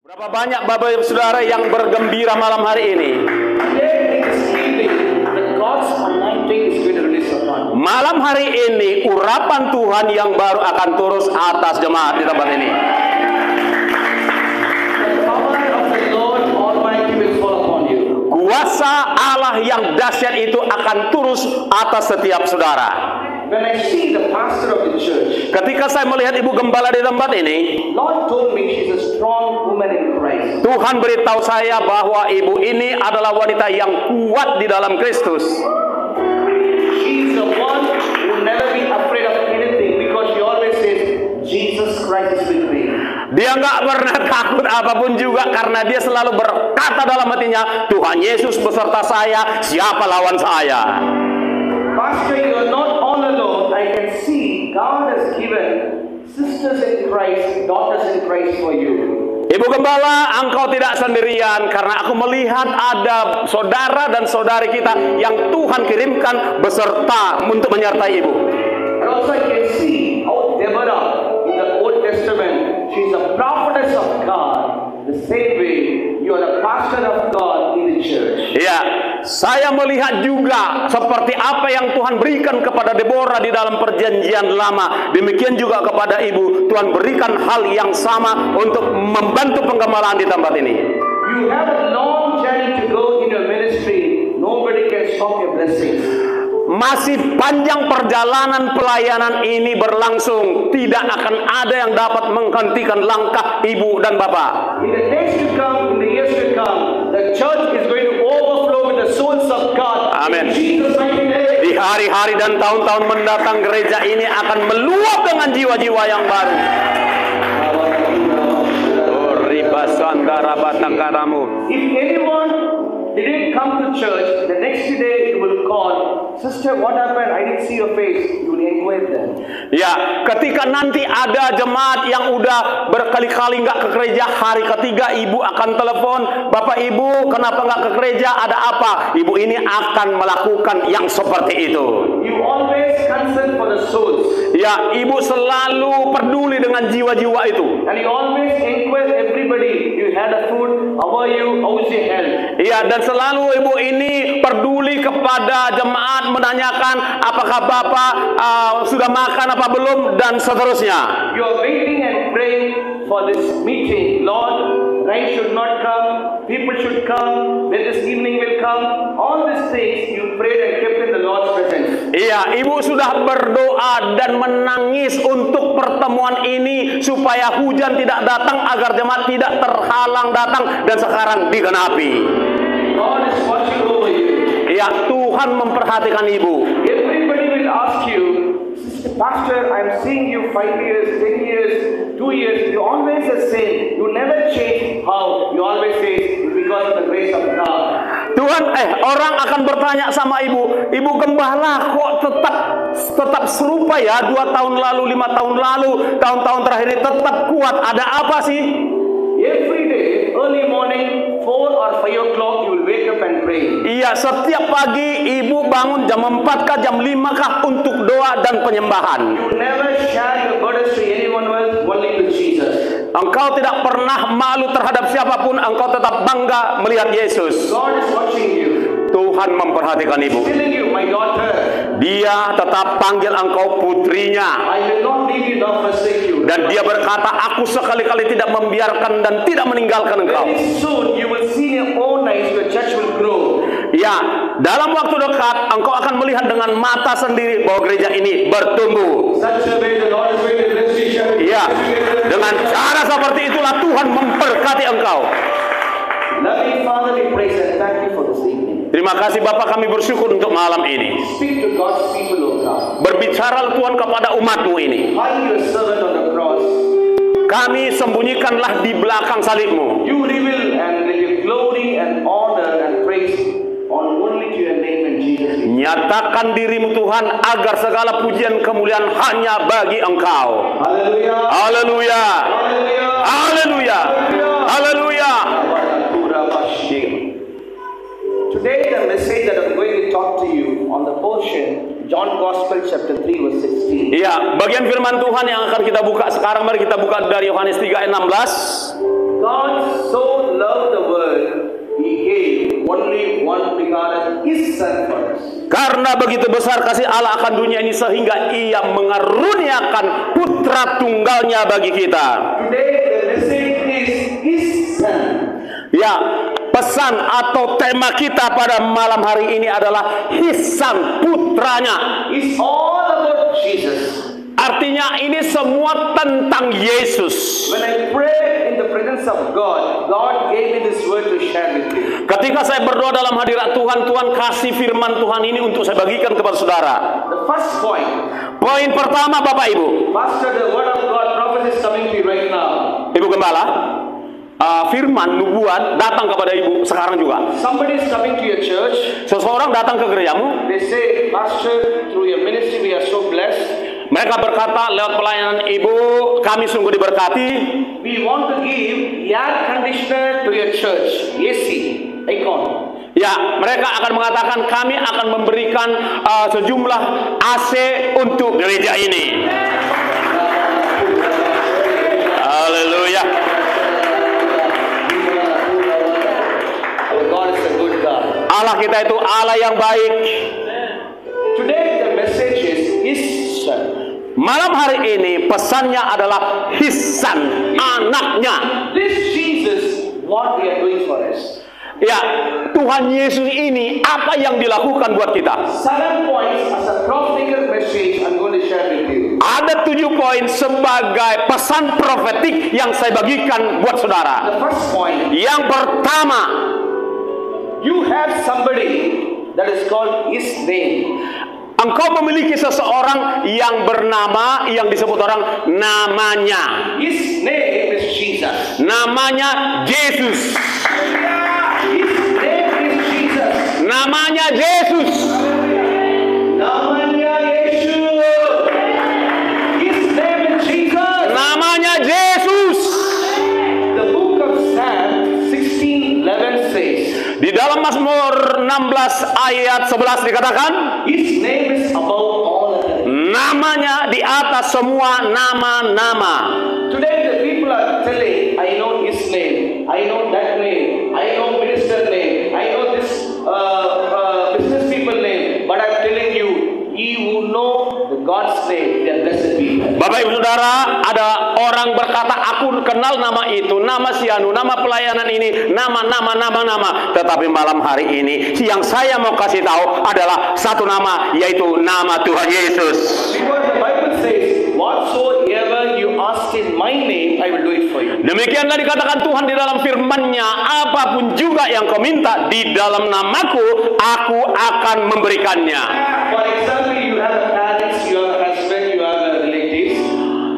Berapa banyak Bapak Ibu Saudara yang bergembira malam hari ini? Malam hari ini urapan Tuhan yang baru akan turun atas jemaat di tempat ini. Kuasa Allah yang dahsyat itu akan turun atas setiap saudara. When I see the pastor of the church, ketika saya melihat ibu gembala di tempat ini, Lord told me she's a strong woman in Christ. Tuhan beritahu saya bahwa ibu ini adalah wanita yang kuat di dalam Kristus. She's the one who never be afraid of anything because she always says, Jesus Christ is with me. Dia nggak pernah takut apapun juga karena dia selalu berkata dalam hatinya, Tuhan Yesus beserta saya, siapa lawan saya? Pastor, you are not all alone. I can see God has given sisters in Christ, daughters in Christ for you. Ibu gembala, engkau tidak sendirian karena aku melihat ada saudara dan saudari kita yang Tuhan kirimkan beserta untuk menyertai ibu. And also I can see how Deborah in the Old Testament, she's a prophetess of God. The same way you are a pastor of God in the church. Ya, saya melihat juga seperti apa yang Tuhan berikan kepada Deborah di dalam perjanjian lama. Demikian juga kepada ibu, Tuhan berikan hal yang sama untuk membantu penggembalaan di tempat ini. You have a long journey to go in your ministry. Nobody can stop your blessings. Masih panjang perjalanan pelayanan ini berlangsung. Tidak akan ada yang dapat menghentikan langkah ibu dan bapak. In the days to come, in the years to come, the church is going to overflow with the souls of God. Amen. In Jesus' mighty name. Di hari-hari dan tahun-tahun mendatang, gereja ini akan meluap dengan jiwa-jiwa yang baru. If anyone didn't come to church, the next day you will call, sister, what happened? I didn't see your face. You will inquire them. Ya, ketika nanti ada jemaat yang udah berkali-kali nggak ke gereja, hari ketiga ibu akan telepon, Bapak Ibu, kenapa nggak ke gereja? Ada apa? Ibu ini akan melakukan yang seperti itu. You always concern for the souls. Ya, ibu selalu peduli dengan jiwa-jiwa itu. And you always inquire everybody. You had a food. How are you? How is your health? Ya, dan selalu ibu ini peduli kepada jemaat, menanyakan apakah Bapak sudah makan apa belum dan seterusnya. You are waiting and praying for this meeting. Lord, rain should not come. People should come. When this evening will come. All these things you prayed and kept in the Lord's presence. Iya, ibu sudah berdoa dan menangis untuk pertemuan ini supaya hujan tidak datang, agar jemaat tidak terhalang datang, dan sekarang digenapi. God is watching over you. Iya, Tuhan memperhatikan ibu. Everybody will ask you, Pastor, I'm seeing you 5 years, 10 years, 2 years. You always the same. You never change. How? You always say it's because of the grace of God. Tuhan, orang akan bertanya sama ibu, Ibu gembala kok tetap serupa ya, 2 tahun lalu, 5 tahun lalu, tahun-tahun terakhir ini tetap kuat. Ada apa sih? Every day, early morning, 4 or 5 o'clock, you will wake up and pray. Iya, setiap pagi ibu bangun jam 4 kah, jam 5 kah untuk doa dan penyembahan. You never share your burdens to anyone else, only to Jesus. Engkau tidak pernah malu terhadap siapapun, engkau tetap bangga melihat Yesus. God is watching you. Tuhan memperhatikan ibu. Telling you, my daughter, Dia tetap panggil engkau putrinya. I will not leave you nor forsake you. Dan dia berkata, aku sekali-kali tidak membiarkan dan tidak meninggalkan engkau. Very soon you will see in your own eyes your church will grow. Ya, dalam waktu dekat engkau akan melihat dengan mata sendiri bahwa gereja ini bertumbuh. Such a way the Lord is going to bless you. Ya, dengan cara seperti itulah Tuhan memberkati engkau. Loving Father, we praise and thank you for this evening. Terima kasih Bapak, kami bersyukur untuk malam ini. Speak to God's people, O God. Berbicara Tuhan kepada umatmu ini. Hide your servant on the cross. Kami sembunyikanlah di belakang salibmu. You reveal and give glory and honor and praise on only to your name in Jesus' name. Nyatakan dirimu Tuhan agar segala pujian kemuliaan hanya bagi Engkau. Hallelujah. Haleluya. Hallelujah. Haleluya. Haleluya. Today the message that I'm going to talk to you on the portion John Gospel chapter 3 verse 16. Iya, bagian firman Tuhan yang akan kita buka sekarang, mari kita buka dari Yohanes 3 ayat 16. God Karena begitu besar kasih Allah akan dunia ini sehingga Ia mengaruniakan putra tunggalnya bagi kita. Today the message is His Son. Ya, pesan atau tema kita pada malam hari ini adalah His Son, putranya. It's all about Jesus. Artinya ini semua tentang Yesus. When I pray in the presence of God, God gave me this word to share with you. Ketika saya berdoa dalam hadirat Tuhan, Tuhan kasih firman Tuhan ini untuk saya bagikan kepada saudara. The first point, Poin pertama Bapak Ibu. Pastor, the word of God, prophet is coming to you right now. Ibu Gembala, firman nubuat datang kepada ibu sekarang juga. Somebody is coming to your church. Seseorang datang ke gerejamu. They say, Pastor, through your ministry we are so blessed. Mereka berkata, lewat pelayanan ibu kami sungguh diberkati. We want to give air conditioner to your church. AC, icon. Ya, mereka akan mengatakan kami akan memberikan sejumlah AC untuk gereja ini. Haleluya. God is a good God. Allah kita itu Allah yang baik. Today the message is His Son. Malam hari ini pesannya adalah His Son, anaknya. This Jesus, what we are doing for us. Ya, Tuhan Yesus ini apa yang dilakukan buat kita? 7 points as a prophetical message I'm going to share with you. Ada 7 poin sebagai pesan profetik yang saya bagikan buat saudara. The first point, Yang pertama, you have somebody that is called His name. engkau memiliki seseorang yang bernama, yang disebut orang namanya. His name is Jesus. Namanya Yesus. His name is Jesus. Namanya Yesus. Namanya Yesus. His name is Jesus. Namanya Yesus. The book of Psalm 16:11 says, Di dalam Mazmur 16 ayat 11 dikatakan, His name is above all other names. namanya di atas semua nama-nama. Today the people are telling, I know His name, I know that name, I know minister name, I know this business people name, but I'm telling you, ye who know the God's name, they are blessed people. Bapak Ibu Saudara, ada orang berkata, aku kenal nama itu, nama si anu, nama pelayanan ini, nama. Tetapi malam hari ini, yang saya mau kasih tahu adalah satu nama, yaitu nama Tuhan Yesus. Because the Bible says, whatsoever you ask in my name, I will do it for you. Demikianlah dikatakan Tuhan di dalam firman-Nya, apapun juga yang kau minta di dalam namaku, aku akan memberikannya. For example, you have a parents, you have a husband, you have a relatives.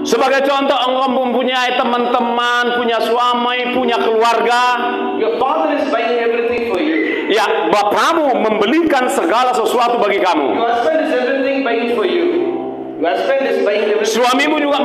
Sebagai contoh, engkau mempunyai teman-teman, punya suami, punya keluarga. Your father is buying everything for you. Ya, bapamu membelikan segala sesuatu bagi kamu. Your husband is everything buying for you. Your husband is buying everything. Suamimu juga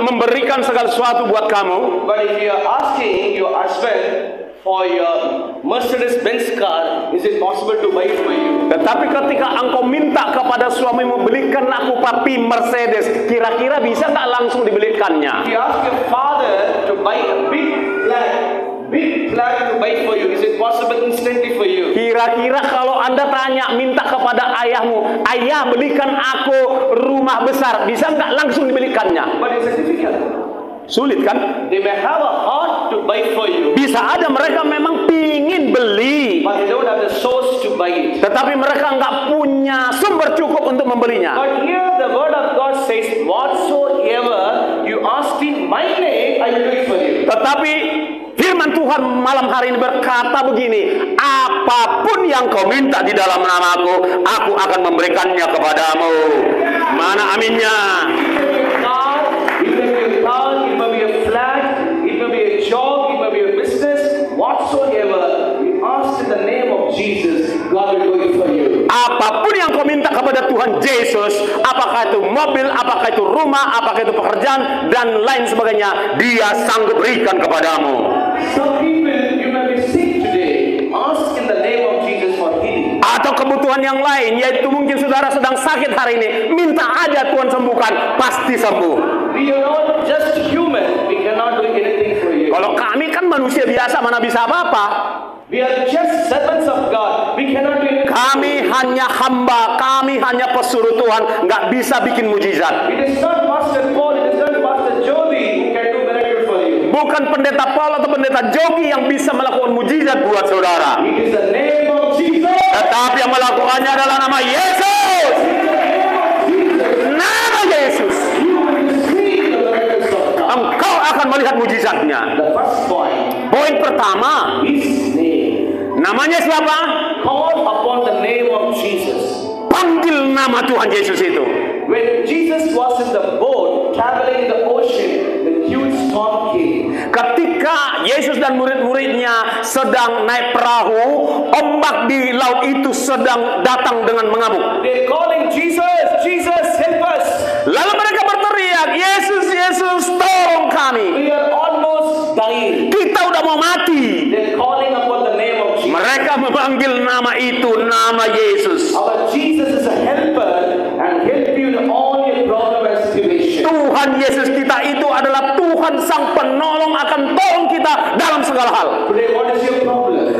memberikan segala sesuatu buat kamu. But if you are asking your husband for your Mercedes-Benz car, is it possible to buy it for you? Tetapi ketika engkau minta kepada suamimu, belikan aku papi Mercedes, kira-kira bisa tak langsung dibelikannya? If you ask your father to buy a big flag to buy for you, is it possible instantly for you? Kira-kira kalau Anda tanya, minta kepada ayahmu, ayah belikan aku rumah besar, bisa nggak langsung dibelikannya? But it's difficult. Sulit kan? They may have a heart to buy for you, Bisa ada mereka memang pingin beli, but they don't have the source to buy it. tetapi mereka nggak punya sumber cukup untuk membelinya. But here the word of God says, whatsoever you ask in my name, I will do it for you. Tetapi firman Tuhan malam hari ini berkata begini, apapun yang kau minta di dalam namaku, aku akan memberikannya kepadamu. Mana aminnya? It may be a car, it may be a flat, it may be a job, it may be a business, whatsoever you ask in the name of Jesus, God will do it for you. Apapun yang kau minta kepada Tuhan Yesus, apakah itu mobil, apakah itu rumah, apakah itu pekerjaan, dan lain sebagainya, Dia sanggup berikan kepadamu. Some people, you may be sick today, ask in the name of Jesus for healing. Atau kebutuhan yang lain, yaitu mungkin saudara sedang sakit hari ini, minta aja Tuhan sembuhkan, pasti sembuh. We are not just human, we cannot do anything for you. Kalau kami kan manusia biasa, mana bisa apa-apa. We are just servants of God. We cannot do anything. Kami hanya hamba, kami hanya pesuruh Tuhan, nggak bisa bikin mujizat. It is not Pastor Paul, it is not Pastor Jody who can do miracles for you. Bukan pendeta Paul atau pendeta Jogi yang bisa melakukan mujizat buat saudara. It is the name of Jesus. Tetapi yang melakukannya adalah nama Yesus. Nama Yesus. You will see the miracles of God. Engkau akan melihat mujizatnya. The first point Poin pertama, is name. namanya siapa? Call upon the name of Jesus. Panggil nama Tuhan Yesus itu. When Jesus was in the boat traveling in the ocean, the huge storm came. Ketika Yesus dan murid-muridnya sedang naik perahu, ombak di laut itu sedang datang dengan mengamuk. They're calling Jesus, Jesus, help us. Lalu mereka berteriak, Yesus, Yesus, tolong kami. We are almost dying. Kita udah mau mati. They're calling upon the name of Jesus. Mereka memanggil nama itu, nama Yesus. Our Jesus is a helper and help you in all your problem and situation. Tuhan Yesus kita itu adalah Tuhan sang penolong, akan tolong kita dalam segala hal. Today, what is your problem?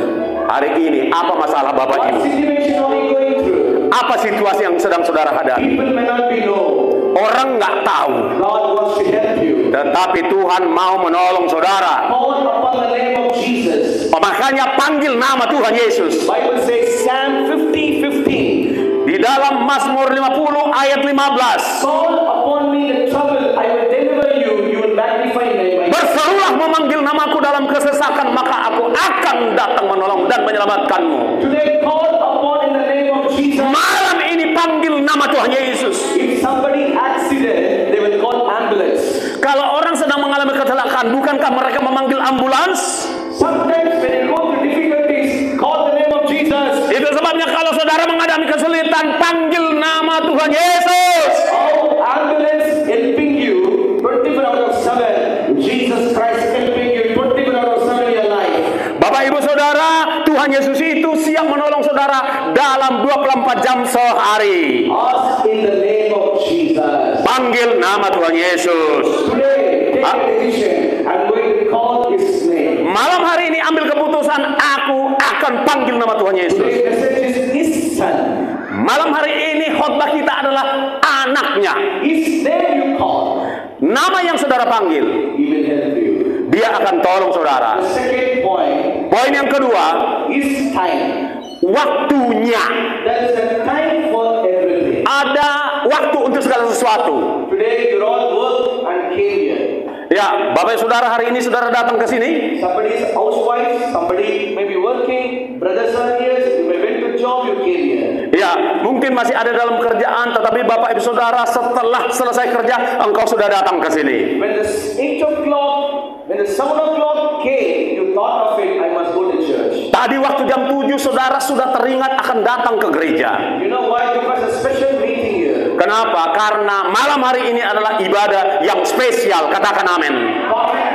Hari ini, apa masalah Bapak What Ibu? situation are you going through? Apa situasi yang sedang saudara hadapi? People may not be know. Orang nggak tahu. God wants to help you. Tetapi Tuhan mau menolong saudara. Call upon the name of Jesus. Makanya panggil nama Tuhan Yesus. Bible says Psalm 50:15. Di dalam Mazmur 50 ayat 15. Call upon me in trouble, I will deliver you. You will magnify my name. Berserulah memanggil namaku dalam kesesakan, maka aku akan datang menolong dan menyelamatkanmu. Today, call upon in the name of Jesus. Malam ini panggil nama Tuhan Yesus. If somebody accident, they will call ambulance. Kalau orang sedang mengalami kecelakaan, bukankah mereka memanggil ambulans? Sometimes when you go through difficulties, call the name of Jesus. Itu sebabnya kalau saudara menghadapi kesulitan, panggil nama Tuhan Yesus. Oh, ambulance helping you 24 out of 7. Jesus Christ helping you 24 out of 7 in your life. Bapak Ibu Saudara, Tuhan Yesus itu siap menolong saudara dalam 24 jam sehari. Ask in the name of Jesus. Panggil nama Tuhan Yesus. Today, take a decision. I'm going to call His name. Malam hari ini ambil keputusan, aku akan panggil nama Tuhan Yesus. Today's message is His Son. Malam hari ini khotbah kita adalah anaknya. His name you call, Nama yang saudara panggil, He will help you. dia akan tolong saudara. The second point Poin yang kedua, is time. waktunya. There is a time for everything. Ada waktu untuk segala sesuatu. Today you all work and came here. Ya, Bapak Saudara, hari ini saudara datang ke sini. Somebody is housewife, somebody may be working, brothers are here, you may went to job, you came here. Ya, mungkin masih ada dalam kerjaan, tetapi Bapak Ibu Saudara setelah selesai kerja, engkau sudah datang ke sini. When the 8 o'clock, when the 7 o'clock came, you thought of it, I must go to church. Tadi waktu jam 7 saudara sudah teringat akan datang ke gereja. You know why? Because a special meeting here. Kenapa? Karena malam hari ini adalah ibadah yang spesial. Katakan amin.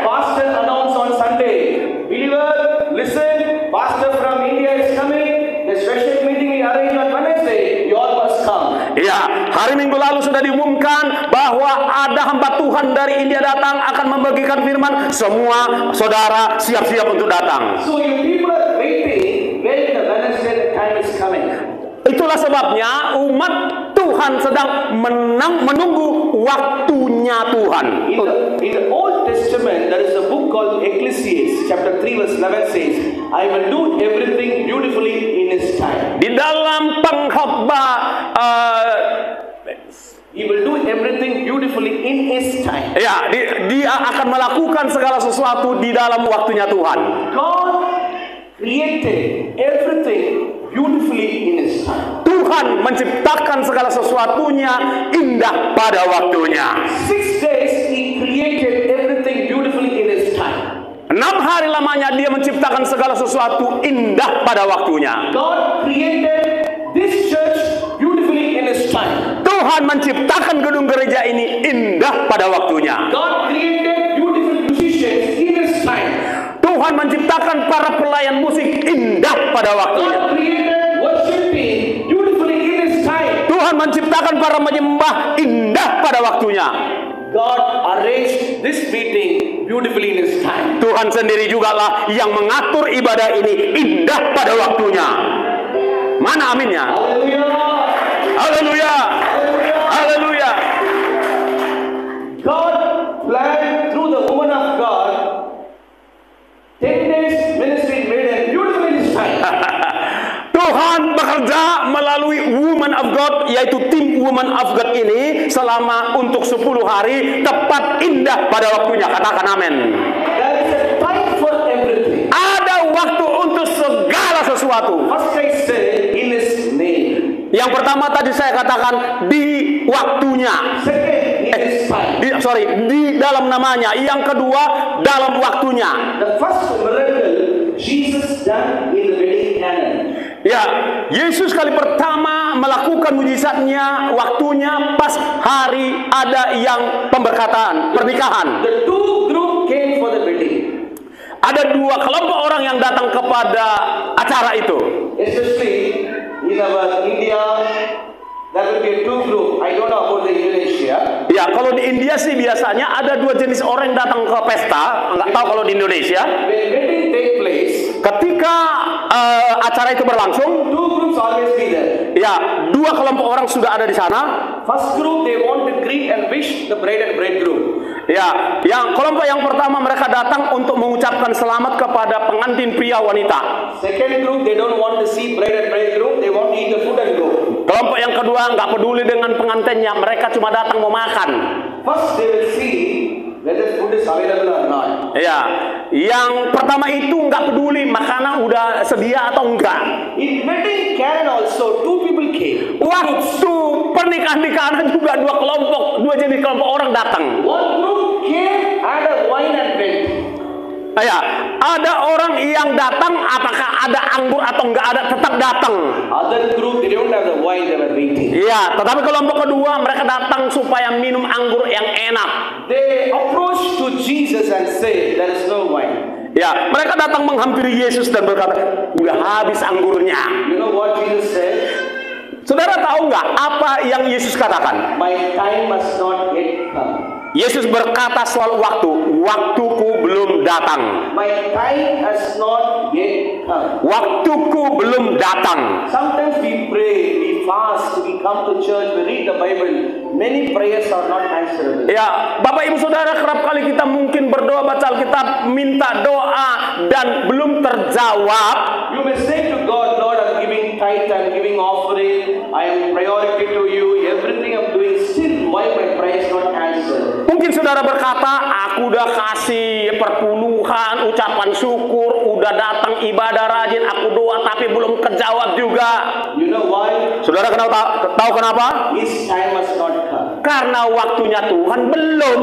Pastor announced on Sunday, believer, listen, pastor from India is coming. The special meeting we arrange on Wednesday. You all must come. Ya, hari Minggu lalu sudah diumumkan bahwa ada hamba Tuhan dari India datang akan membagikan firman. Semua saudara siap-siap untuk datang. So you people are waiting when the Wednesday the time is coming. Itulah sebabnya umat Tuhan sedang menunggu waktunya Tuhan. In the Old Testament, there is a book called Ecclesiastes, chapter 3, verse 11 says, I will do everything beautifully in His time. Di dalam pengkhotbah He will do everything beautifully in His time. ya, dia akan melakukan segala sesuatu di dalam waktunya Tuhan. God created everything beautifully in His time. Tuhan menciptakan segala sesuatunya indah pada waktunya. 6 days He created everything beautifully in His time. 6 hari lamanya dia menciptakan segala sesuatu indah pada waktunya. God created this church beautifully in His time. Tuhan menciptakan gedung gereja ini indah pada waktunya. God created beautiful musicians in His time. Tuhan menciptakan para pelayan musik indah pada waktunya. God created worshiping beautifully in His time. Tuhan menciptakan para penyembah indah pada waktunya. God arranged this meeting beautifully in His time. Tuhan sendiri juga lah yang mengatur ibadah ini indah pada waktunya. Mana aminnya? Hallelujah! Haleluya. Haleluya. God planned through the woman of God 10 days ministry made and beautiful in His time. Tuhan bekerja melalui woman of God, yaitu tim woman of God ini selama untuk 10 hari tepat indah pada waktunya. Katakan amin. There is a time for everything. Ada waktu untuk segala sesuatu. First I say in His name. Yang pertama tadi saya katakan di waktunya. Second in His time. Di dalam namanya. Yang kedua dalam waktunya. The first miracle Jesus done in the wedding canon. Ya, Yesus kali pertama melakukan mujizatnya waktunya pas hari ada yang pemberkatan, pernikahan. The two group came for the wedding. Ada dua kelompok orang yang datang kepada acara itu. Especially in our India, there will be two group. I don't know about the Indonesia. Ya, kalau di India sih biasanya ada dua jenis orang yang datang ke pesta. Nggak tahu kalau di Indonesia. When wedding take place, Ketika acara itu berlangsung, two groups always be there. ya dua kelompok orang sudah ada di sana. First group they want to greet and wish the bride and bridegroom. Ya, yang kelompok yang pertama mereka datang untuk mengucapkan selamat kepada pengantin pria wanita. Second group they don't want to see bride and bridegroom. They want to eat the food and go. Kelompok yang kedua nggak peduli dengan pengantinnya, mereka cuma datang mau makan. First they will see whether food is available or not. Ya, yang pertama itu nggak peduli makanan udah sedia atau enggak. In wedding canon also two people came. Waktu pernikahan di Kana juga dua jenis kelompok orang datang. One group came, had a wine and went. Ya, ada orang yang datang apakah ada anggur atau enggak ada tetap datang. Other group they don't have the wine, they were waiting. Ya, tetapi kelompok kedua mereka datang supaya minum anggur yang enak. They approached to Jesus and said, there is no wine. Ya, mereka datang menghampiri Yesus dan berkata, udah habis anggurnya. You know what Jesus said? Saudara tahu nggak apa yang Yesus katakan? My time must not yet come. Yesus berkata soal waktuku belum datang. My time has not yet come. Waktuku belum datang. Sometimes we pray, we fast, we come to church, we read the Bible. Many prayers are not answered. Ya, Bapak Ibu Saudara, kerap kali kita mungkin berdoa baca Alkitab, minta doa dan belum terjawab. You may say to God, Lord, I'm giving tithe, I'm giving offering, I am priority to you, everything I'm doing, still why my prayer is not answered? Mungkin saudara berkata, aku udah kasih perpuluhan, ucapan syukur, udah datang ibadah rajin, aku doa tapi belum kejawab juga. You know why? Saudara tahu kenapa? His time must not come. Karena waktunya Tuhan belum.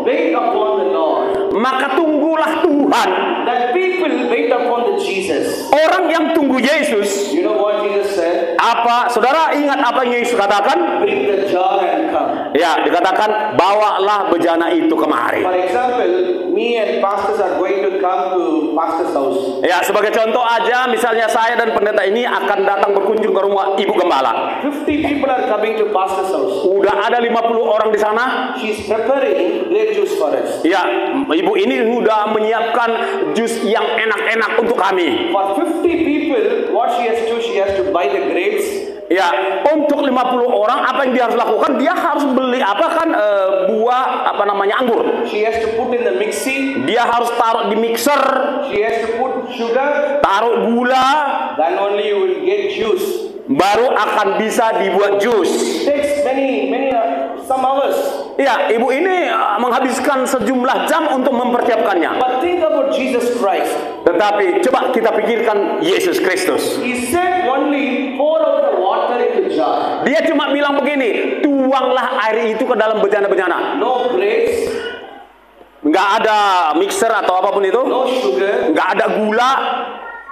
Wait upon the Lord. Maka tunggulah Tuhan. That people wait upon the Jesus. Orang yang tunggu Yesus. You know what Jesus said? Apa? Saudara ingat apa yang Yesus katakan? Bring the jar and come. Ya, dikatakan bawalah bejana itu kemari. For example, me and pastors are going to come to pastor's house. Ya, sebagai contoh aja, misalnya saya dan pendeta ini akan datang berkunjung ke rumah Ibu Gembala. 50 people are coming to pastor's house. Udah ada 50 orang di sana. She's preparing grape juice for us. Ya, Ibu ini sudah menyiapkan jus yang enak-enak untuk kami. For 50 people, what she has to buy the grapes. Ya, untuk 50 orang apa yang dia harus lakukan? Dia harus beli buah anggur. She has to put in the mixie. Dia harus taruh di mixer. She has to put sugar. Taruh gula. Then only you will get juice. Baru akan bisa dibuat jus. It takes some hours. Ya, ibu ini menghabiskan sejumlah jam untuk mempersiapkannya. But think about Jesus Christ. Tetapi coba kita pikirkan Yesus Kristus. He said only pour out the water into jar. Dia cuma bilang begini, tuanglah air itu ke dalam bejana-bejana. No grapes. Nggak ada mixer atau apapun itu. No sugar. Nggak ada gula.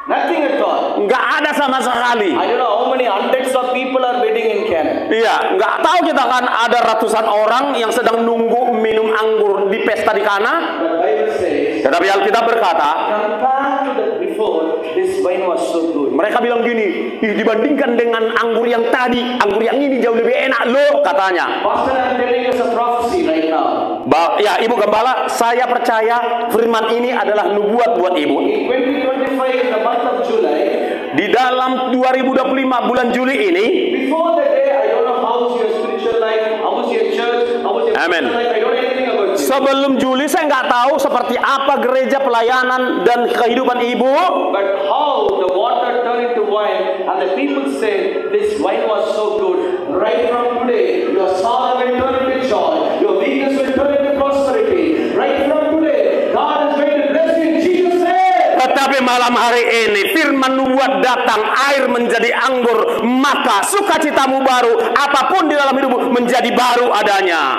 Nothing at all. Nggak ada sama sekali. I don't know how many hundreds of people are waiting in Canada. Iya, nggak tahu kita kan ada ratusan orang yang sedang nunggu minum anggur di pesta di Kana. The Bible says, Tetapi Alkitab berkata, compared to the before, this wine was so good. mereka bilang gini, dibandingkan dengan anggur yang tadi, anggur yang ini jauh lebih enak loh, katanya. Pastor, I'm telling you a prophecy right now. Ya, Ibu Gembala, saya percaya firman ini adalah nubuat buat Ibu. In 2025, in the month of July, Di dalam 2025 bulan Juli ini, before the day, I don't know how's your spiritual life, how's your church, how's your Amen. spiritual life, I don't know anything about you. sebelum Juli saya nggak tahu seperti apa gereja, pelayanan dan kehidupan Ibu. But how the water turned into wine, and the people said, this wine was so good. Right from today, your sorrow will turn into joy, your weakness will turn into prosperity. Right from today, God is going to bless you in Jesus' name. Tetapi malam hari ini firman nubuat datang, air menjadi anggur, maka sukacitamu baru, apapun di dalam hidupmu menjadi baru adanya.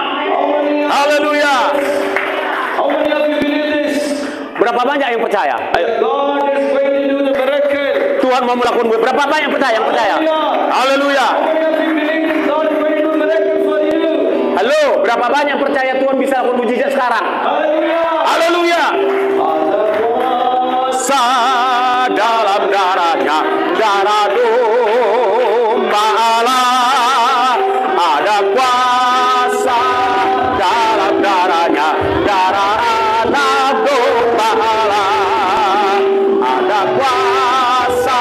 Haleluya. How many of you believe this? Berapa banyak yang percaya? Ayo. God is going to do the miracle. Tuhan mau melakukan. Berapa banyak yang percaya? Haleluya. How many of you believe this? God is going to do miracle for you. Halo, berapa banyak yang percaya Tuhan bisa lakukan mujizat sekarang? Hallelujah. Haleluya. Sa dalam darahnya, darah domba Allah, ada kuasa dalam darahnya, darah anak domba Allah, ada kuasa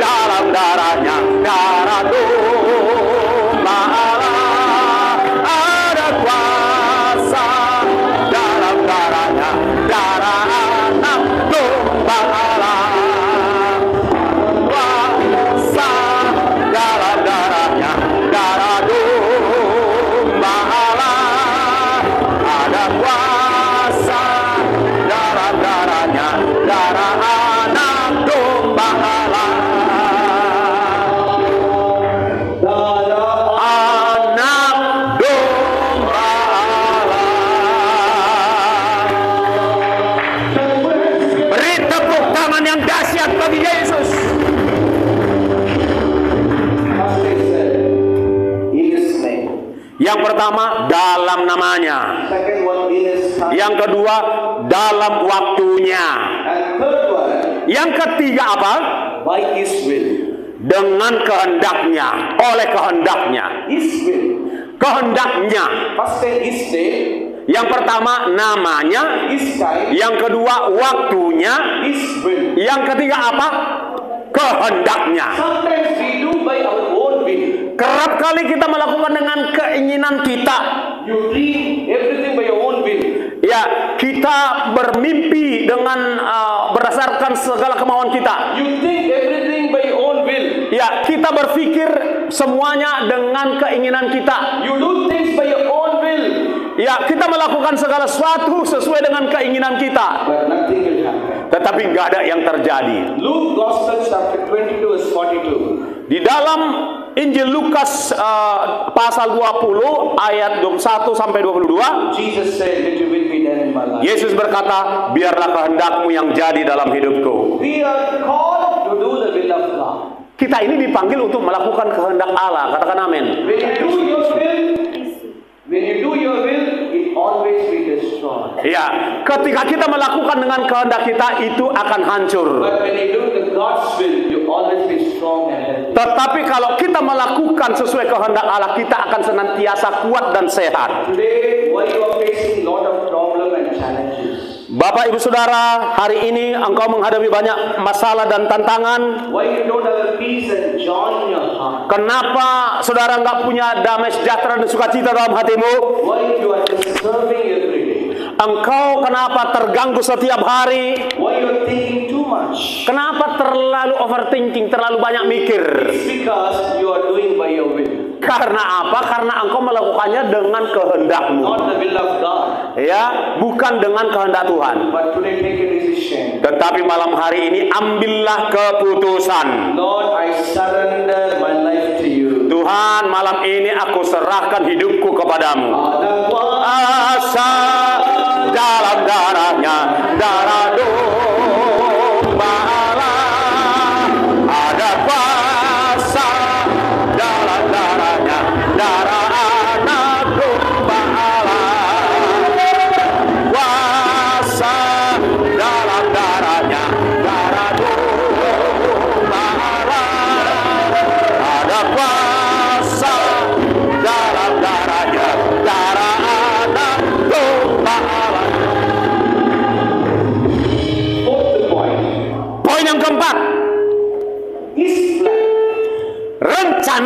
dalam darahnya, darah domba Allah, ada kuasa dalam darahnya, darah anak domba Allah, kuasa dalam darahnya, darah domba Allah, ada kuasa dalam darahnya, darah anak domba Allah, anak domba Allah. Beri tepuk tangan yang dahsyat bagi Yesus. First they said, in His name. Yang pertama, dalam namanya. Second one, in His time. Yang kedua, dalam waktunya. And third one, Yang ketiga apa? by His will. Dengan kehendaknya, oleh kehendaknya. His will. Kehendaknya. First day, His name. Yang pertama, namanya. His time. Yang kedua, waktunya. His will. Yang ketiga apa? Kehendaknya. Sometimes we do by our own will. Kerap kali kita melakukan dengan keinginan kita. You dream everything by your own will. Ya, kita bermimpi dengan berdasarkan segala kemauan kita. You think everything by your own will. Ya, kita berpikir semuanya dengan keinginan kita. You do things by your own will. Ya, kita melakukan segala sesuatu sesuai dengan keinginan kita. But nothing will happen. Tetapi nggak ada yang terjadi. Luke Gospel chapter 22 verse 42. Di dalam Injil Lukas pasal 20 ayat 21 sampai 22, Jesus said, let your will be done in my life. Yesus berkata, biarlah kehendakmu yang jadi dalam hidupku. We are called to do the will of God. Kita ini dipanggil untuk melakukan kehendak Allah. Katakan amin. When you do your will, it always be destroyed. Ya, ketika kita melakukan dengan kehendak kita, itu akan hancur. But when you do the God's will, you always be strong and healthy. Tetapi kalau kita melakukan sesuai kehendak Allah, kita akan senantiasa kuat dan sehat. Today, why you are facing lot of problem and challenges? Bapak Ibu Saudara, hari ini engkau menghadapi banyak masalah dan tantangan. Why you don't have peace and joy in your heart? Kenapa saudara nggak punya damai sejahtera dan sukacita dalam hatimu? Why you are disturbing every day? Engkau kenapa terganggu setiap hari? Why you are thinking too much? Kenapa terlalu overthinking, terlalu banyak mikir? It's because you are doing by your will, Karena apa? Karena engkau melakukannya dengan kehendakmu. not the will of God. Ya, bukan dengan kehendak Tuhan. But today take a decision. Tetapi malam hari ini ambillah keputusan. Lord, I surrender my life to you. Tuhan, malam ini aku serahkan hidupku kepadamu. Ada Asa dalam darahnya, darah domba Allah, ada kuasa dalam darahnya, darah anak domba Allah, kuasa dalam darahnya, darah domba Allah, ada kuasa dalam darahnya, darah anak domba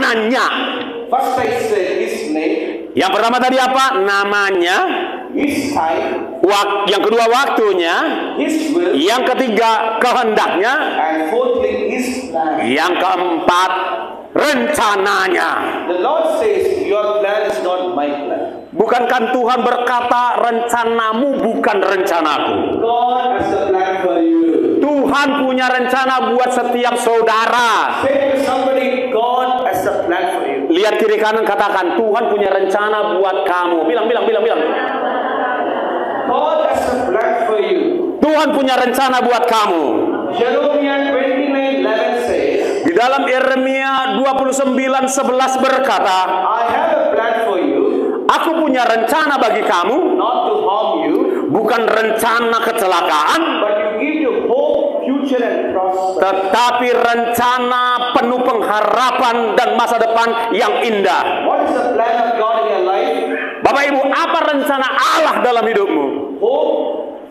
rencananya. First I said His name, Yang pertama tadi apa? Namanya. His time, Yang kedua waktunya. His will, Yang ketiga kehendaknya. and fourthly His plan. Yang keempat rencananya. The Lord says, your plan is not my plan. Bukankah Tuhan berkata rencanamu bukan rencanaku? God has a plan for you. Tuhan punya rencana buat setiap saudara. Say to somebody, God has a plan for you. Lihat kiri kanan, katakan Tuhan punya rencana buat kamu. Bilang. God has a plan for you. Tuhan punya rencana buat kamu. Jeremiah 29:11 says, Di dalam Yeremia 29:11 berkata, I have a plan for you, Aku punya rencana bagi kamu, not to harm you, bukan rencana kecelakaan, but you give you hope, future and prosperity. tetapi rencana penuh pengharapan dan masa depan yang indah. What is the plan of God in your life? Bapak Ibu, apa rencana Allah dalam hidupmu? Hope,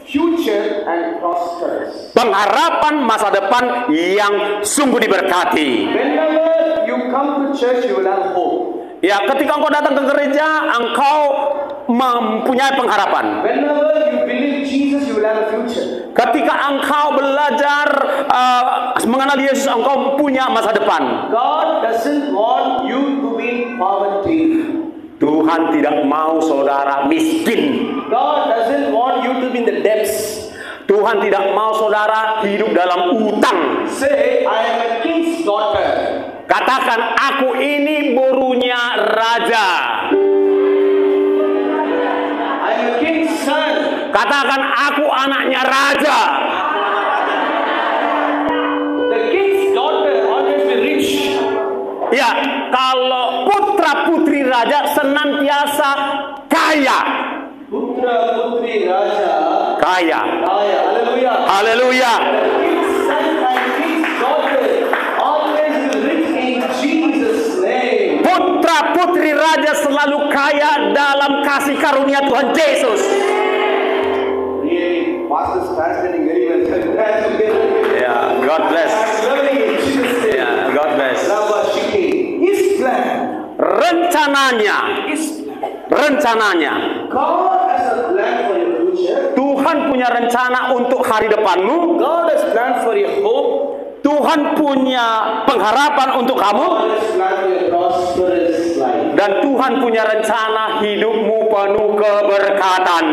future and prosperity. Pengharapan masa depan yang sungguh diberkati. Whenever you come to church, you will have hope. Ya, ketika engkau datang ke gereja, engkau mempunyai pengharapan. Whenever you believe Jesus, you will have a future. Ketika engkau belajar mengenal Yesus, engkau punya masa depan. God doesn't want you to be in poverty. Tuhan tidak mau saudara miskin. God doesn't want you to be in the depths. Tuhan tidak mau saudara hidup dalam utang. Say, I am a king's daughter. Katakan, aku ini burunya raja. I am a king's son. Katakan, aku anaknya raja. The king's daughter always be rich. Ya, kalau putra putri raja senantiasa kaya. Putra putri raja. Kaya. Kaya. Hallelujah. Haleluya. The king's son and king's daughter always be rich in Jesus' name. Putra putri raja selalu kaya dalam kasih karunia Tuhan Yesus. Really, pastor's translating very well. Ya, God bless. Learning in Jesus' name. Ya, God bless. His plan. Rencananya. Rencananya. God has a plan for your future. Tuhan punya rencana untuk hari depanmu. God has plan for your hope. Tuhan punya pengharapan untuk kamu. God has plan for your prosperous life. Dan Tuhan punya rencana hidupmu penuh keberkatan.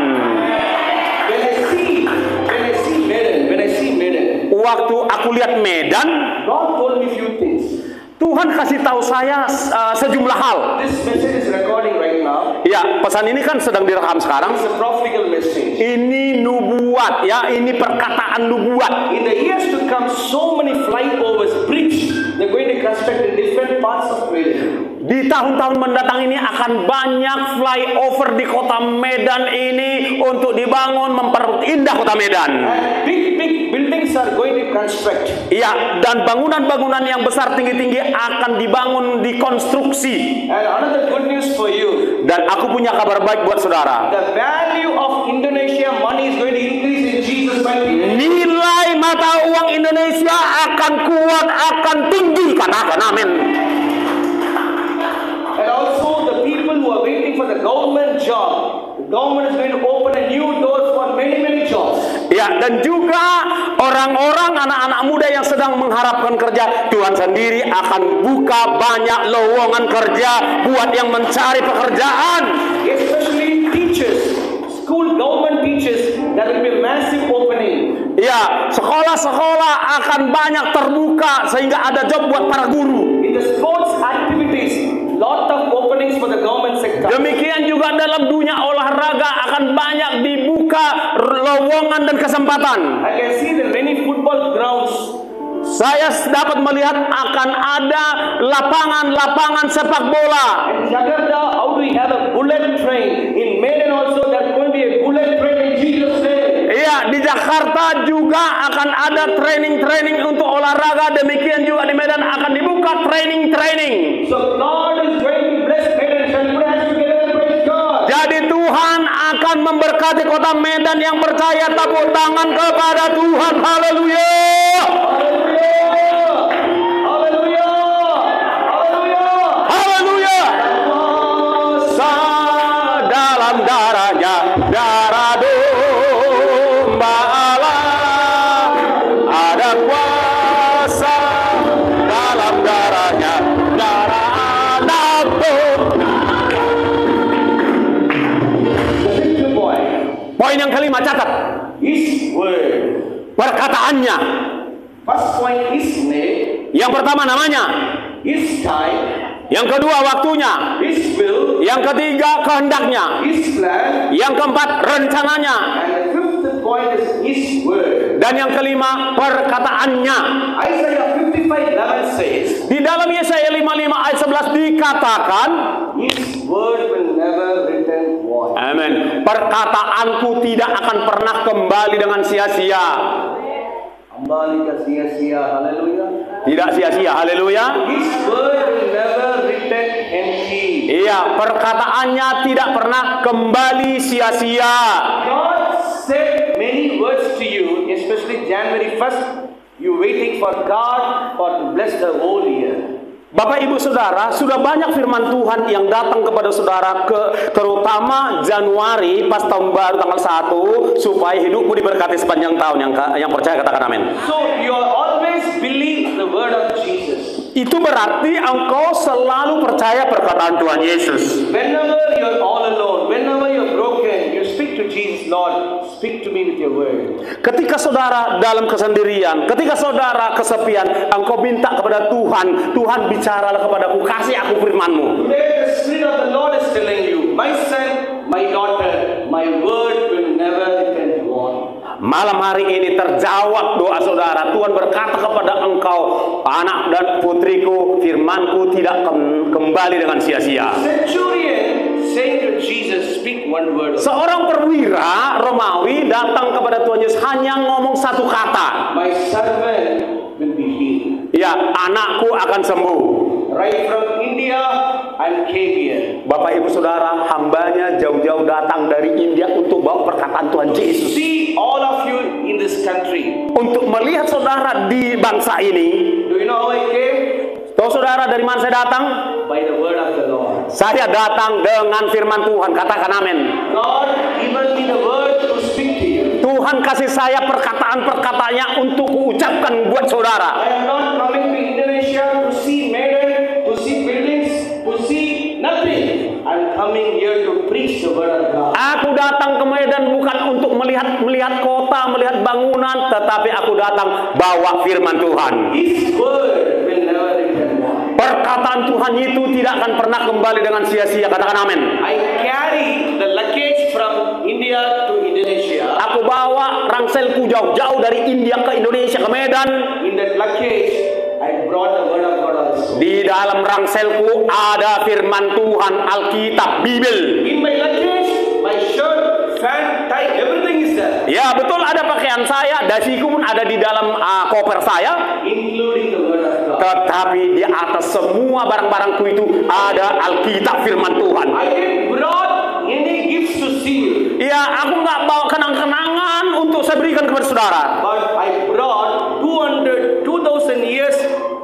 When I see Medan, Waktu aku lihat Medan, God told me few things. Tuhan kasih tahu saya sejumlah hal. This message is recording right now. Ya, pesan ini kan sedang direkam sekarang. It's a prophetical message. Ini nubuat, ya, ini perkataan nubuat. In the years to come, so many flyovers, bridge, they're going to construct in different parts of Medan. Di tahun-tahun mendatang ini akan banyak flyover di kota Medan ini untuk dibangun memperindah kota Medan. And big buildings are going to construct. Ya, dan bangunan-bangunan yang besar tinggi-tinggi akan dibangun, dikonstruksi. And another good news for you. Dan aku punya kabar baik buat saudara. The value of Indonesia money is going to increase in Jesus' mighty name. Nilai mata uang Indonesia akan kuat, akan tinggi. Katakan amin. And also the people who are waiting for the government job, the government is going to open a new doors for many jobs. Ya, dan juga orang-orang, anak-anak muda yang sedang mengharapkan kerja, Tuhan sendiri akan buka banyak lowongan kerja buat yang mencari pekerjaan. Especially teachers, school government teachers, there will be a massive opening. Ya, sekolah-sekolah akan banyak terbuka sehingga ada job buat para guru. In the sports activities, lot of openings for the government sector. Demikian juga dalam dunia olahraga akan banyak dibuka lowongan dan kesempatan. I can see the many football grounds. Saya dapat melihat akan ada lapangan-lapangan sepak bola. In Jakarta, how do we have a bullet train? In Medan also, there's going to be a bullet train in Jesus' name. Iya, di Jakarta juga akan ada training-training untuk olahraga. Demikian juga di Medan akan dibuka training-training. So God is going to bless Medan. Shall we put hands together and praise God? Jadi Tuhan akan memberkati kota Medan. Yang percaya tepuk tangan kepada Tuhan. Haleluya. Hallelujah! Hallelujah! Hallelujah! kuasa dalam darahnya, darah anakku. The fifth point, Poin yang kelima, catat. His word. Perkataannya. First point, His name. Yang pertama namanya. His time. Yang kedua waktunya. His will. Yang ketiga kehendaknya. His plan. Yang keempat rencananya. And the fifth point is His word. Dan yang kelima perkataannya. Isaiah 55:11 says, Di dalam Yesaya 55 ayat 11 dikatakan, His word will never return void. amin, perkataanku tidak akan pernah kembali dengan sia-sia. Kembali ke sia-sia, haleluya. Tidak sia-sia, haleluya. His word will never return empty. Iya, perkataannya tidak pernah kembali sia-sia. God said many words to you, especially January 1st. You waiting for God for to bless the whole year. Bapak Ibu Saudara, sudah banyak firman Tuhan yang datang kepada saudara terutama Januari pas tahun baru tanggal 1 supaya hidupmu diberkati sepanjang tahun. Yang percaya katakan amin. So you always believe the word of Jesus. Itu berarti engkau selalu percaya perkataan Tuhan Yesus. Whenever you're all alone, whenever you're broken, you speak to Jesus, Lord, speak to me with your word. Ketika saudara dalam kesendirian, ketika saudara kesepian, engkau minta kepada Tuhan, Tuhan bicaralah kepadaku, kasih aku firman-Mu. Today the Spirit of the Lord is telling you, my son, my daughter, my word will never return void. Malam hari ini terjawab doa saudara. Tuhan berkata kepada engkau, anak dan putriku, firmanku tidak kembali dengan sia-sia. Centurion saying to Jesus, speak one word. Seorang perwira Romawi datang kepada Tuhan Yesus hanya ngomong satu kata. My servant will be healed. Ya, anakku akan sembuh. Right from India and came here. Bapak Ibu Saudara, hambanya jauh-jauh datang dari India untuk bawa perkataan Tuhan Yesus. See all of you in this country. Untuk melihat saudara di bangsa ini. Do you know how I came? Tahu saudara dari mana saya datang? By the word of the Lord. Saya datang dengan firman Tuhan, katakan amin. God given me the word to speak to you. Tuhan kasih saya perkataan-perkataannya untuk kuucapkan buat saudara. I am not coming to Indonesia to see Medan, to see buildings, to see nothing. I'm coming here to preach the word of God. Aku datang ke Medan bukan untuk melihat kota, melihat bangunan, tetapi aku datang bawa firman Tuhan. His word will never return void. Perkataan Tuhan itu tidak akan pernah kembali dengan sia-sia. Katakan amin. I carry the luggage from India to Indonesia. Aku bawa rangselku jauh-jauh dari India ke Indonesia, ke Medan. In that luggage, I brought the word of God also. Di dalam rangselku ada firman Tuhan, Alkitab, Bibel. In my luggage, my shirt, fan, tie, everything is there. Ya betul, ada pakaian saya, dasiku pun ada di dalam koper saya. Including the word of God. Tetapi di atas semua barang-barangku itu ada Alkitab, firman Tuhan. I didn't brought any gifts to see you. Ya, aku nggak bawa kenang-kenangan untuk saya berikan kepada saudara. But I brought 2,000 years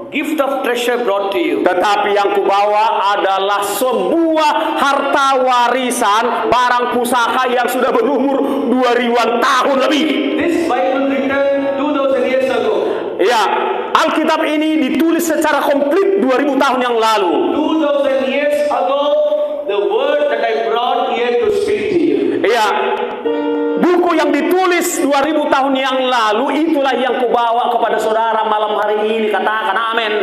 gift of treasure brought to you. Tetapi yang kubawa adalah sebuah harta warisan, barang pusaka yang sudah berumur 2000-an tahun lebih. This Bible written 2,000 years ago. Ya, Alkitab ini ditulis secara komplit 2000 tahun yang lalu. 2,000 years ago, the word that I brought here to speak to you. Ya, buku yang ditulis 2000 tahun yang lalu itulah yang kubawa kepada saudara malam hari ini. Katakan amin.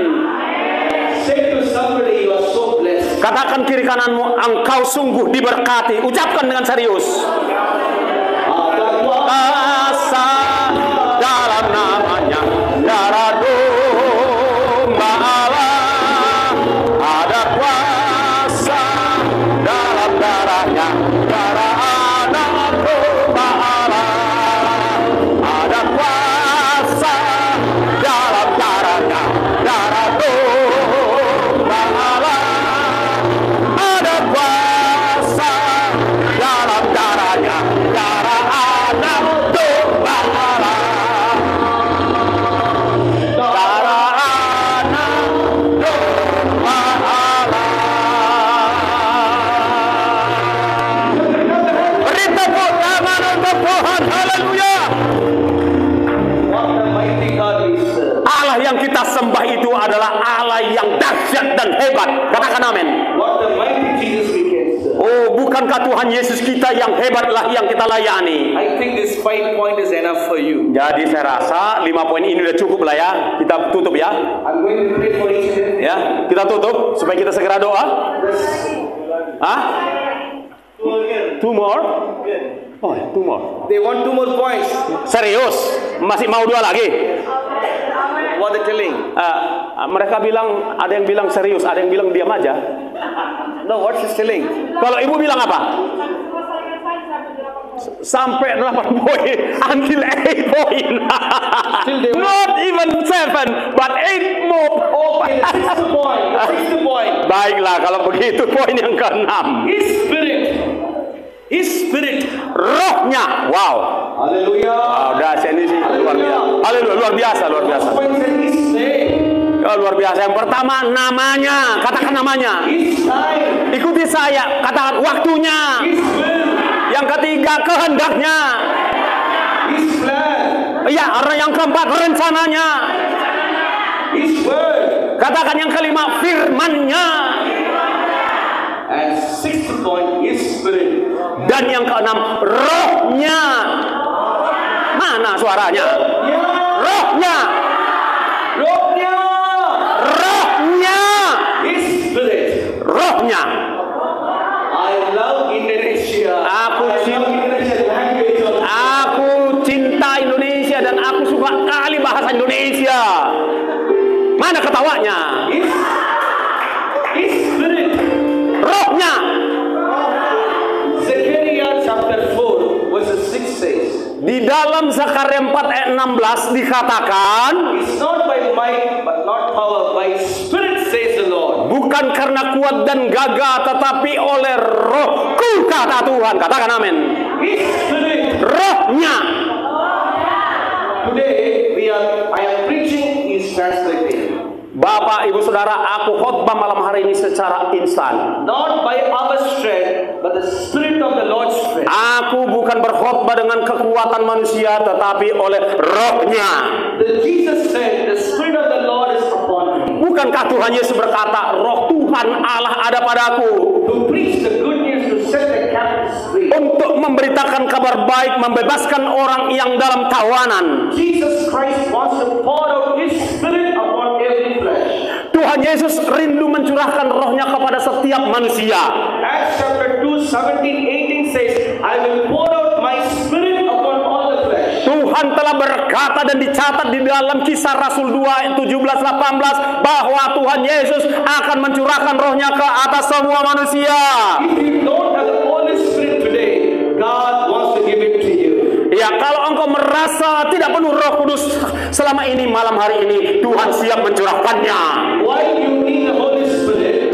Say to somebody, you are so blessed. Katakan kiri kananmu, engkau sungguh diberkati. Ucapkan dengan serius. Ada Kuasa dalam namanya, darah domba Allah. Ada kuasa dalam darahnya, darah anak domba Allah. Ada kuasa dalam darahnya, darah domba Allah. Ada kuasa dalam darahnya, darah anak domba. yang kita sembah itu adalah Allah yang dahsyat dan hebat. Katakan amin. What the mighty Jesus we can serve. Oh, bukankah Tuhan Yesus kita yang hebatlah yang kita layani? I think this 5 point is enough for you. Jadi saya rasa 5 poin ini udah cukup lah ya. Kita tutup ya. I'm going to pray for each of you. Ya, kita tutup supaya kita segera doa. Hah? 2 more? Oh, 2 more. They want 2 more points. Serius? Masih mau 2 lagi? What they're telling. Mereka bilang, ada yang bilang serius, ada yang bilang diam aja. No, what's he telling? Kalau ibu bilang apa? Sampai 8 poin, until 8 poin. Not even 7, but 8 more. Okay, the 6th point. The 6th point. Baiklah, kalau begitu poin yang ke-6. His spirit. His spirit. Rohnya. Wow. Hallelujah. Wow, dahsyat ini sih luar biasa. Haleluya, luar biasa, luar biasa. Point is his name. Oh, luar biasa. Yang pertama namanya, katakan namanya. His time. Ikuti saya, katakan waktunya. His will. Yang ketiga kehendaknya. His plan. Ya, yang keempat rencananya. His word. Katakan yang kelima firman-Nya. And 6th point, his spirit. Dan yang keenam rohnya. Mana suaranya? Rohnya. Rohnya. Rohnya. His spirit. Rohnya. I love Indonesia. Aku I love Indonesian language. Aku cinta Indonesia dan aku suka kali bahasa Indonesia. Mana ketawanya? His spirit. Rohnya. Zechariah chapter 4 verse 6 says, Di dalam Zakaria 4 ayat 16 dikatakan, it's not by might but not power, by spirit says the Lord. bukan karena kuat dan gagah, tetapi oleh rohku, kata Tuhan. Katakan amin. His spirit. Rohnya. Today I am preaching is translated. Bapak, Ibu, Saudara, aku khotbah malam hari ini secara instan. Not by our strength, but the spirit of the Lord's strength. Aku bukan berkhotbah dengan kekuatan manusia, tetapi oleh rohnya. The Jesus said, the spirit of the Lord is upon me. Bukankah Tuhan Yesus berkata, roh Tuhan Allah ada padaku To preach the good news, to set the captives free. untuk memberitakan kabar baik, membebaskan orang yang dalam tawanan. Jesus Christ wants to pour out His Spirit upon every flesh. Tuhan Yesus rindu mencurahkan rohnya kepada setiap manusia. Acts chapter 2, 17, 18 says, I will pour out my Spirit upon all the flesh. Tuhan telah berkata dan dicatat di dalam Kisah Rasul 2, 17-18 bahwa Tuhan Yesus akan mencurahkan rohnya ke atas semua manusia. If you don't have the Holy Spirit today, God wants to give it to you. Ya, kalau engkau merasa tidak penuh Roh Kudus selama ini, malam hari ini Tuhan siap mencurahkannya. Why you need the Holy Spirit?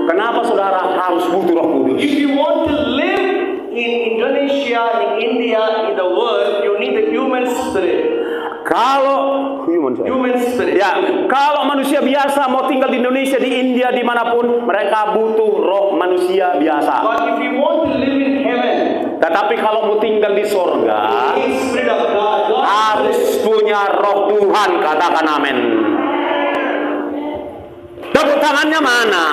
Kenapa saudara harus butuh Roh Kudus? If you want to live in Indonesia, in India, in the world, you need the human spirit. Kalau Human spirit. ya, kalau manusia biasa mau tinggal di Indonesia, di India, dimanapun, mereka butuh roh manusia biasa. But if you want to live in heaven, Tetapi kalau mau tinggal di sorga, the Spirit of God, God harus punya roh Tuhan. Katakan amin. Tepuk tangannya mana?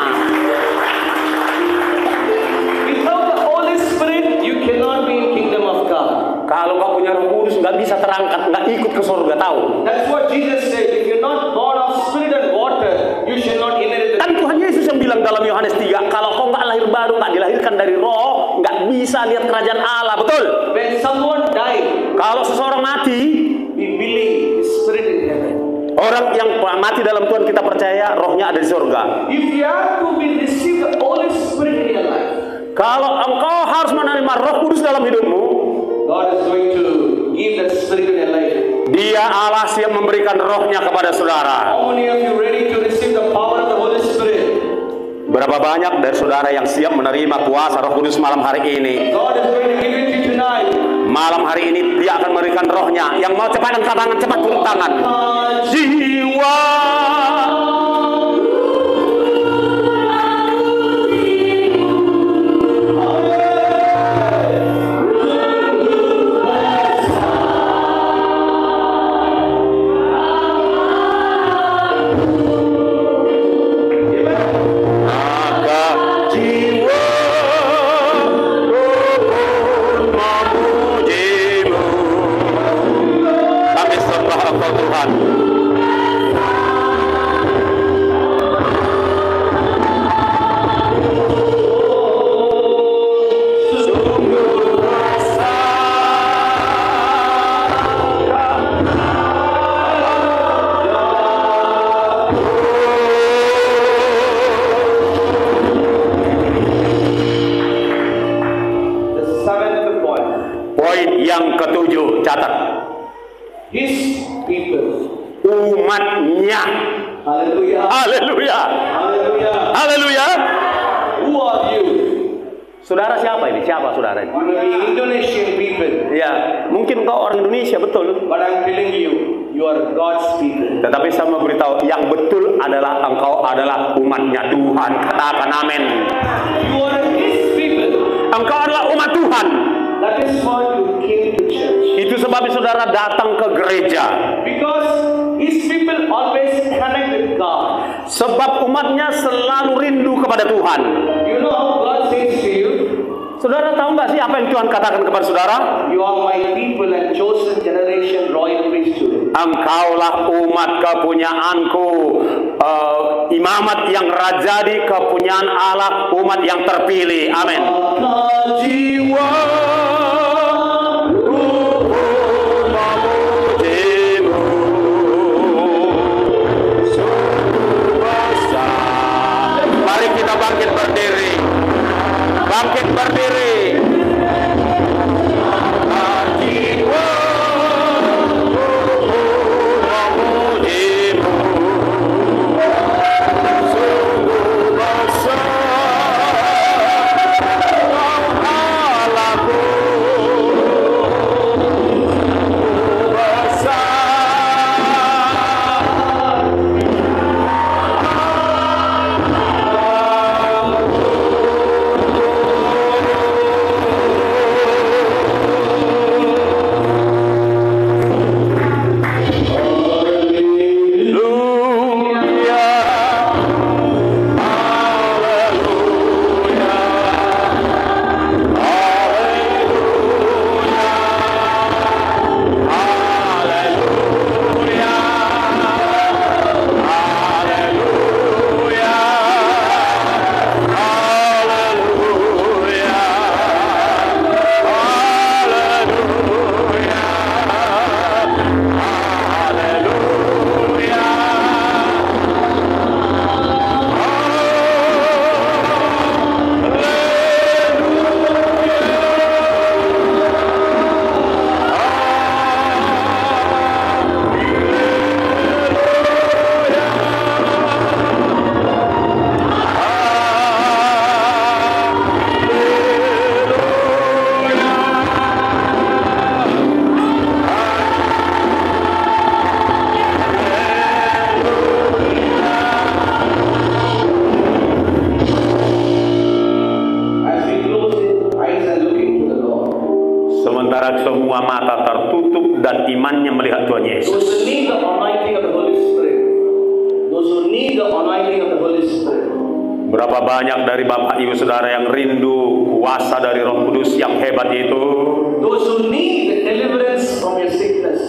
without the Holy Spirit, you cannot be in kingdom of God. Kalau nggak punya Roh Kudus, nggak bisa terangkat, nggak ikut ke sorga. Tahu? That's what Jesus said. If you're not born of spirit and water, you shall not inherit the Kan Tuhan Yesus yang bilang dalam Yohanes 3, kalau kau nggak lahir baru, nggak dilahirkan dari roh, nggak bisa lihat kerajaan Allah. Betul? When someone died, Kalau seseorang mati, we believe His Spirit in heaven. orang yang mati dalam Tuhan kita percaya rohnya ada di sorga. If you have to be receive the Holy Spirit in your life, Kalau engkau harus menerima Roh Kudus dalam hidupmu, God is going to give that Spirit in your life. Dia Allah siap memberikan rohnya kepada saudara. How many of you ready to receive the power of the Holy Spirit? Berapa banyak dari saudara yang siap menerima kuasa Roh Kudus malam hari ini? God is going to give it to you tonight. Malam hari ini Dia akan memberikan rohnya. Yang mau cepat angkat tangan, cepat turun tangan. Jiwa Ketujuh, catat. His people. Umatnya. Hallelujah. Haleluya. Hallelujah. Haleluya. Who are you? Saudara siapa ini? Siapa saudara ini? You may be Indonesian people. Ya, mungkin kau orang Indonesia, betul. But I'm telling you, you are God's people. Tetapi saya mau beritahu, yang betul adalah engkau adalah umatnya Tuhan. Katakan amin. You are His people. Engkau adalah umat Tuhan. That is why you came to church. Itu sebabnya saudara datang ke gereja. Because His people always connect with God. Sebab umatnya selalu rindu kepada Tuhan. You know how God says to you? Saudara tahu nggak sih apa yang Tuhan katakan kepada saudara? You are my people and chosen generation, royal priesthood. Engkaulah umat kepunyaanku, imamat yang rajadi, kepunyaan Allah, umat yang terpilih. Amin. Jiwa bangkit berdiri, bangkit berdiri. Jiwa memujimu, sungguh besar Allahku, besar. Sementara semua mata tertutup dan imannya melihat Tuhan Yesus. Those who need the anointing of the Holy Spirit. Those who need the anointing of the Holy Spirit. Berapa banyak dari Bapak Ibu Saudara yang rindu kuasa dari Roh Kudus yang hebat itu? Those who need the deliverance from your sickness.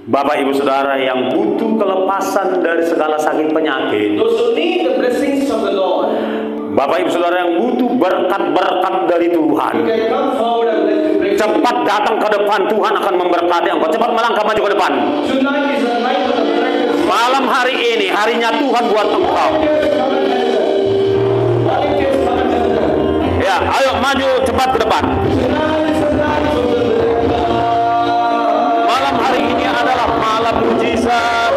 Bapak Ibu Saudara yang butuh kelepasan dari segala sakit penyakit. Those who need the blessings of the Lord. Bapak Ibu Saudara yang butuh berkat-berkat dari Tuhan. You can come forward and let me pray. Cepat datang ke depan, Tuhan akan memberkati engkau. Cepat melangkah maju ke depan. Tonight is the night of the miracles. Malam hari ini, harinya Tuhan buat engkau. Volunteers come and enter. Ya, ayo maju cepat ke depan. Tonight is the night of the miracles. Malam hari ini adalah malam mujizat.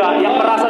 juga yang merasa